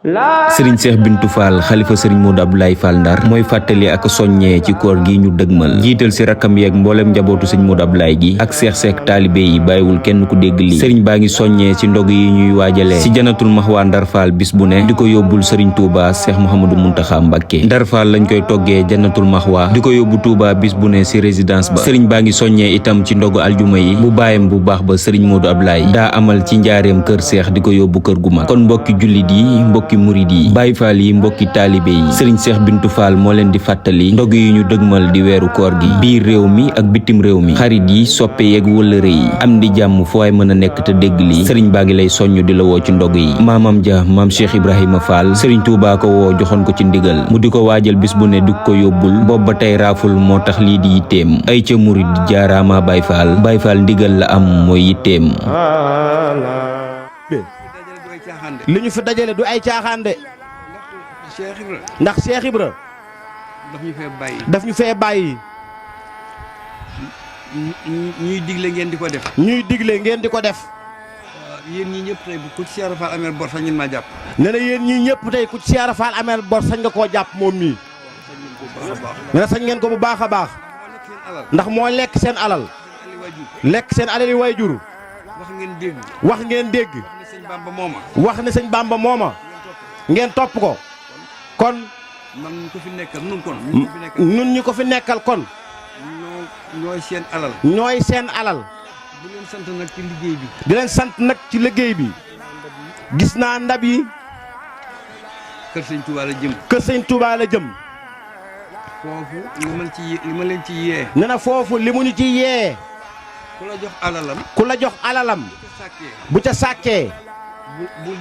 Serigne Cheikh Bintou Fall xalifa Serigne Modou Abdoulaye Fall Ndar mooy fàttali ak soññee ci koor gi ñu dëgmal jiital si rakkam yeeg mboolem njabootu Serigne Modou Abdoulaye gi ak seex taalibe yi bàyyiwul kenn ku dégg lii Serigne baa ngi soññee ci ndog yi ñuy waajalee si janatul maxwaa Ndar Fall bis bu ne di ko yóbbul Serigne Touba Cheikh Mouhamadou Mountakha Mbacké Ndar Fall lañ koy toggee janatul maxwaa di ko yóbbu Touba bis bu ne si résidence ba Serigne baa ngi soññee itam ci ndogu aljuma yi bu baayam bu baax ba Serigne Modou Abdoulaye daa amal ci njaareem kër Cheikh di ko yóbbu kër gu mag kon mbokki jullit yi mbokki murid yi Baay Faal yi mbokki taalibe yi Serigne Cheikh Bintou Fall moo leen di fàttali ndog yi ñu dëgmal di weeru koor gi biir réew mi ak bitim réew mi xarit yi soppe yeeg wëllëre yi am di jàmm fu waay mën a nekk te dégg lii Serigne baa ngi lay soññ di la woo ci ndog yi maamam ja maam Cheikh Ibrahima Fall Serigne Touba ko woo joxoon ko ci ndigal mu di ko waajal bis bu ne du ko yóbbul boobu ba tey raaful moo tax lii di yitteem ay ca murid jaaraama Baay Faal ndigal la am mooy yitteem li ñu fi dajale du ay caaxaan de ndax Cheikh Ibra daf ñu fee bàyyi ñuy digle ngeen di ko def ngeen di ko def yéen ñii ñëpp tey bu ku ci Cheikh Fall ameel bor sañ ngeen maa jàpp nee na yéen ñii ñëpp tey ku ci Cheikh Fall ameel bor sañ nga koo jàpp moom mii nee na sañ ngeen ko bu baax a baax ndax moo lekk seen alal lekk seen alali waajur wax ngeen dégg wax ne sëñ Bamba mooma ngeen topp ko kon man ñu ko fi nekkal nun ñu ko fi nekkal kon ñooy seen alal di leen sant nag ci liggéey bi gis naa ndab yi kër sëñ Touba la jëm foofu li ma leen ci yee nee na foofu li mu ñu ci yee ku la jox alalam bu ca sàkkee bul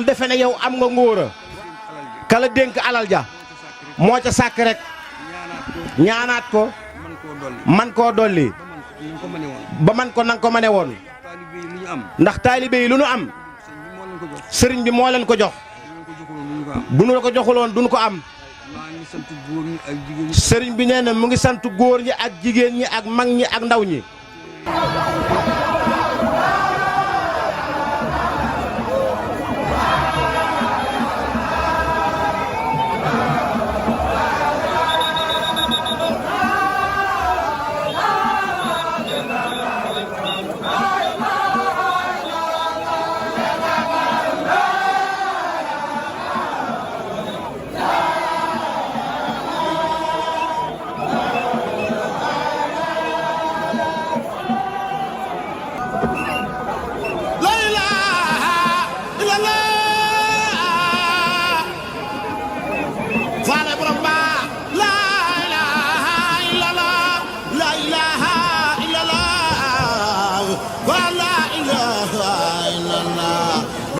defe ne yow am nga ngóora kala dénk alal ja moo ca sàkk rek ñaanaat ko man koo dolli ba man ko nang ko mane woon ndax taalibe yi lu nu am sëriñ bi moo leen ko jox bu nu la ko joxuloon duñu ko am sëriñ bi nee na mu ngi sant góor ñi ak jigéen ñi ak mag ñi ak ndaw ñi Faale borom